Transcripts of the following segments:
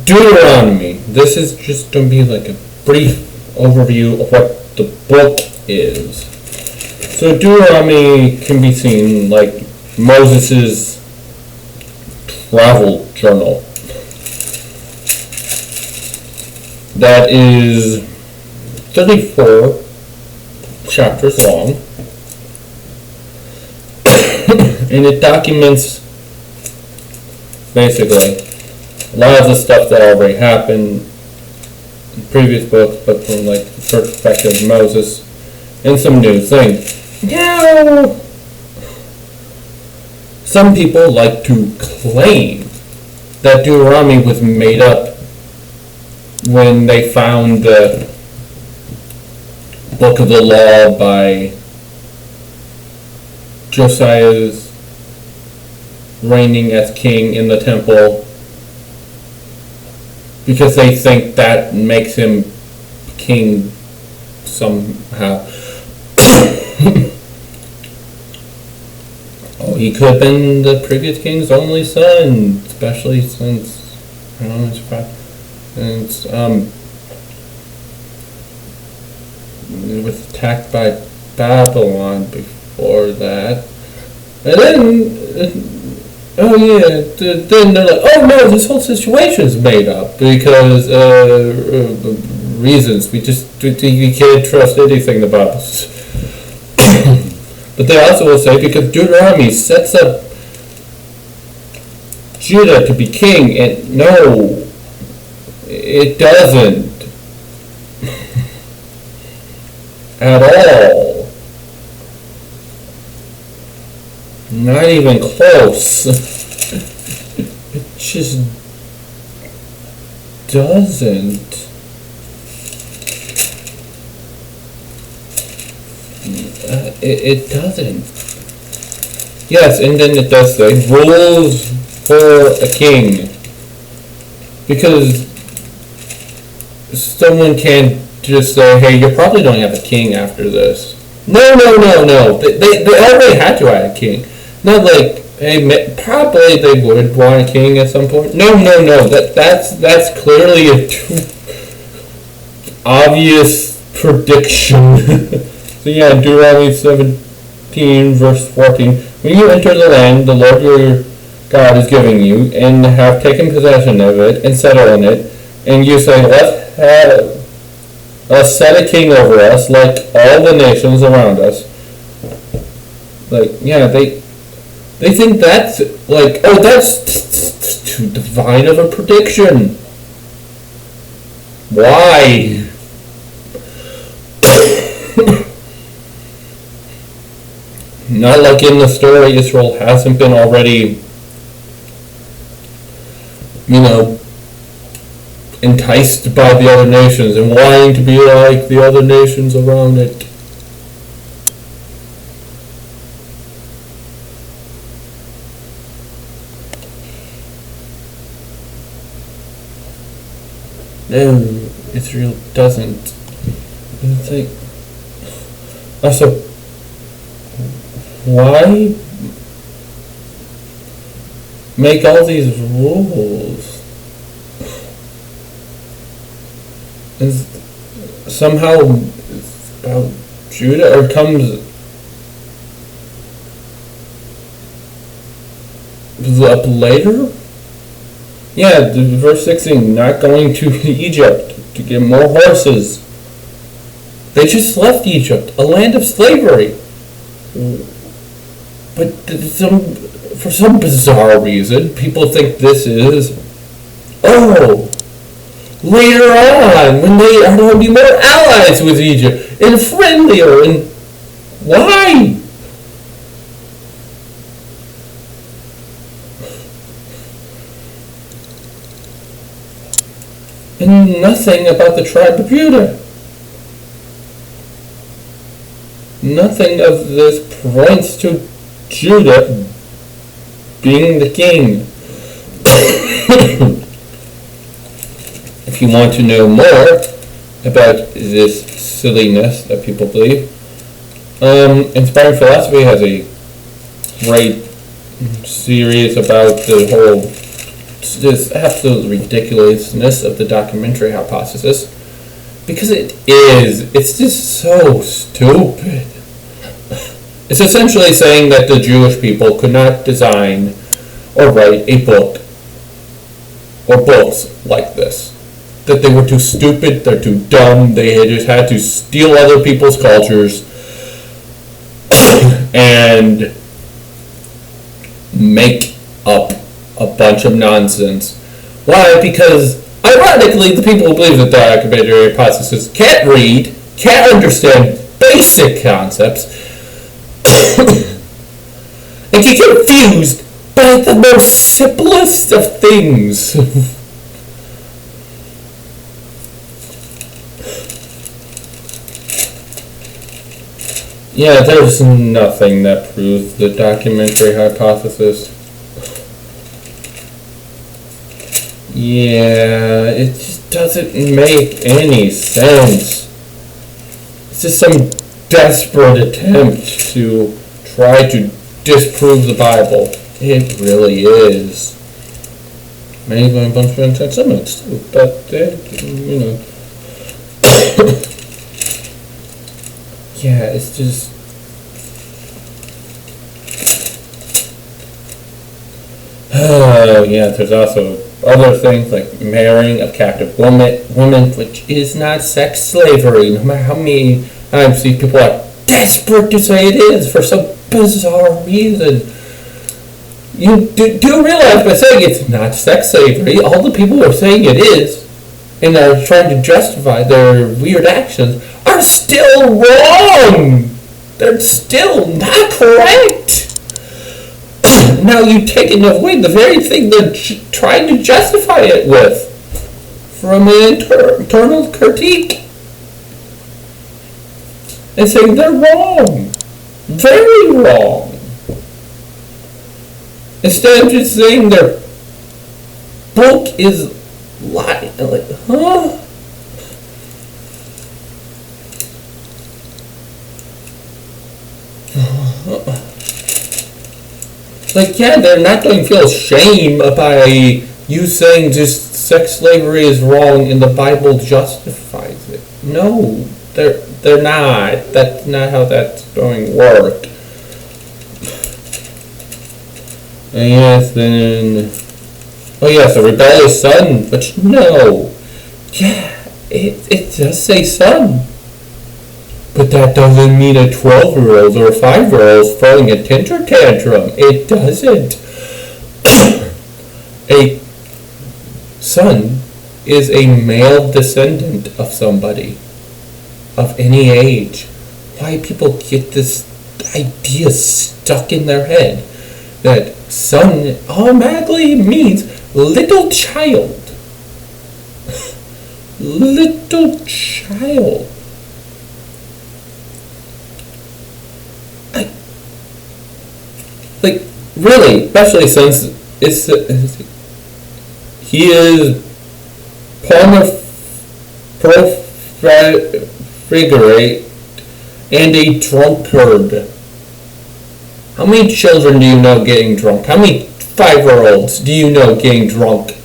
Deuteronomy. This is just going to be like a brief overview of what the book is. So Deuteronomy can be seen like Moses' travel journal. That is 34 chapters long, and it documents basically a lot of the stuff that already happened in previous books, but from like the perspective of Moses, and some new things. Now, some people like to claim that Deuteronomy was made up when they found the Book of the Law by Josiah's reigning as king in the temple, because they think that makes him king somehow. Oh, he could have been the previous king's only son, especially since, I don't know, he was attacked by Babylon before that. And then, then they're like, oh no, this whole situation is made up because reasons. We can't trust anything about us. But they also will say because Deuteronomy sets up Judah to be king, and no, it doesn't. At all. Not even close. It just doesn't. It doesn't. Yes, and then it does say rules for a king. Because someone can't just say, hey, you probably don't have a king after this. No. They already had to add a king. Not like, hey, probably they would want a king at some point. No. That's clearly a too obvious prediction. So yeah, Deuteronomy 17, verse 14. When you enter the land the Lord your God is giving you, and have taken possession of it, and settle in it, and you say, let's set a king over us, like all the nations around us. Like, yeah, they think that's, like, oh, that's too divine of a prediction. Why? Not like in the story, Israel hasn't been already, enticed by the other nations and wanting to be like the other nations around it. No, Israel doesn't. It's like, also, why make all these rules? And somehow about Judah, or comes up later? Yeah, verse 16, not going to Egypt to get more horses. They just left Egypt, a land of slavery. But for some bizarre reason, people think this is, later on, when they are going to be more allies with Egypt, and friendlier, and why? And nothing about the tribe of Judah. Nothing of this points to Judah being the king. If you want to know more about this silliness that people believe, Inspiring Philosophy has a great series about the whole this absolute ridiculousness of the documentary hypothesis, because it's just so stupid. It's essentially saying that the Jewish people could not design or write a book or books like this. That they were too stupid, they're too dumb, they just had to steal other people's cultures and make up a bunch of nonsense. Why? Because, ironically, the people who believe the documentary hypothesis can't read, can't understand basic concepts, and get confused by the most simplest of things. Yeah, there's nothing that proves the documentary hypothesis. Yeah, it just doesn't make any sense. It's just some desperate attempt to try to disprove the Bible. It really is. Maybe a bunch of anti-Semites too, but you know. Yeah, it's just. Oh yeah, there's also other things like marrying a captive woman, which is not sex slavery. No matter how many times these people are desperate to say it is for some bizarre reason. You do realize by saying it's not sex slavery, all the people who are saying it is, and are trying to justify their weird actions, are still wrong. They're still not correct. Now you've taken away the very thing they're trying to justify it with from an internal critique. And saying they're wrong. Very wrong. Instead of just saying their book is lying. Like, huh? Like, yeah, they're not going to feel shame by you saying just sex slavery is wrong and the Bible justifies it. No, they're not. That's not how that's going to work. And yes, then... Oh yes, a rebellious son, but no. Yeah, it does say son. But that doesn't mean a 12-year-old or a 5-year-old is throwing a temper tantrum. It doesn't. A son is a male descendant of somebody, of any age. Why people get this idea stuck in their head that son automatically means little child. Little child. Like, really, especially since he is profligate and a drunkard. How many children do you know getting drunk? How many 5-year-olds do you know getting drunk?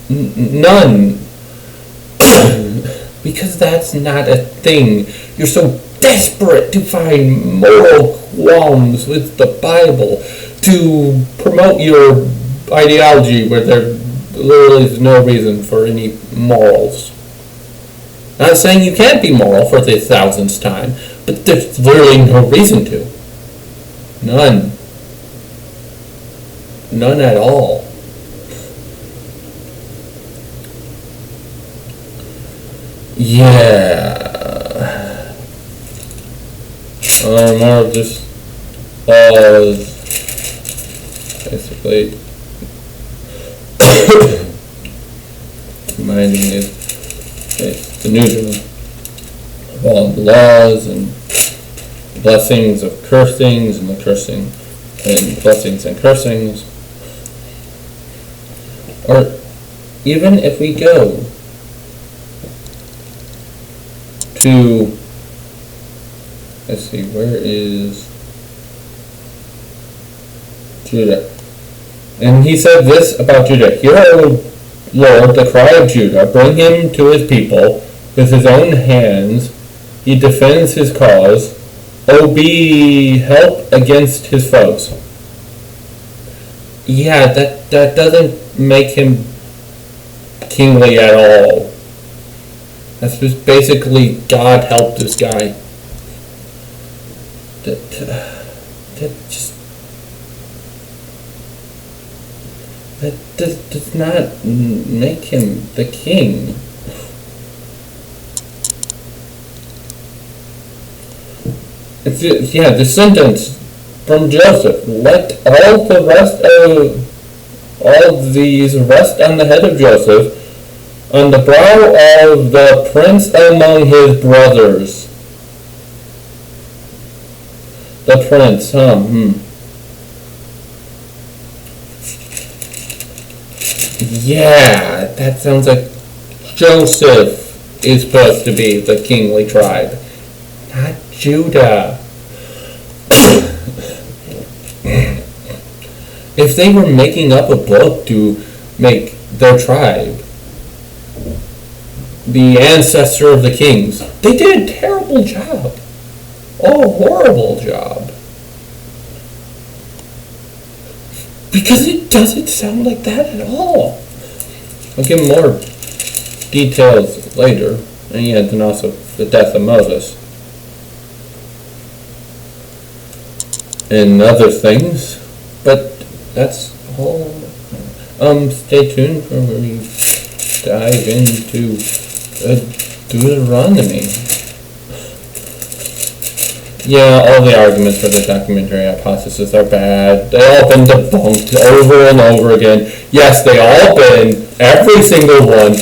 None. Because that's not a thing. You're so desperate to find moral qualms with the Bible to promote your ideology where there literally is no reason for any morals. Not saying you can't be moral for the 1000th time, but there's literally no reason to. None. None at all. Yeah. More of this basically reminding it the news of all the laws and blessings of cursings and the cursing and blessings and cursings. Or even if we go to, let's see, where is Judah? And he said this about Judah: Hear, O Lord, the cry of Judah. Bring him to his people. With his own hands he defends his cause. O be help against his foes. Yeah, that doesn't make him kingly at all. That's just basically God help this guy. That does not make him the king. Yeah, descendants from Joseph. Let all these rest on the head of Joseph, on the brow of the prince among his brothers. The prince, Yeah, that sounds like Joseph is supposed to be the kingly tribe, not Judah. If they were making up a book to make their tribe the ancestor of the kings, they did a terrible job. A horrible job. Because it doesn't sound like that at all. I'll give more details later. And also the death of Moses. And other things. But that's all. Stay tuned when we dive into Deuteronomy. Yeah, all the arguments for the documentary hypothesis are bad. They all been debunked over and over again. Yes, they all been, every single one,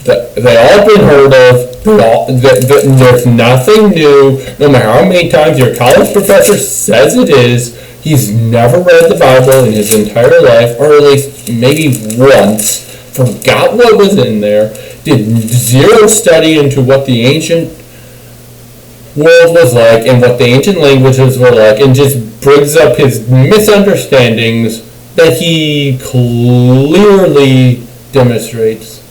they all been heard of. There's nothing new. No matter how many times your college professor says it is, he's never read the Bible in his entire life, or at least maybe once, forgot what was in there, did zero study into what the ancient world was like and what the ancient languages were like, and just brings up his misunderstandings that he clearly demonstrates.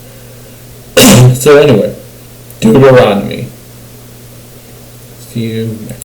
So anyway, Deuteronomy. See you next.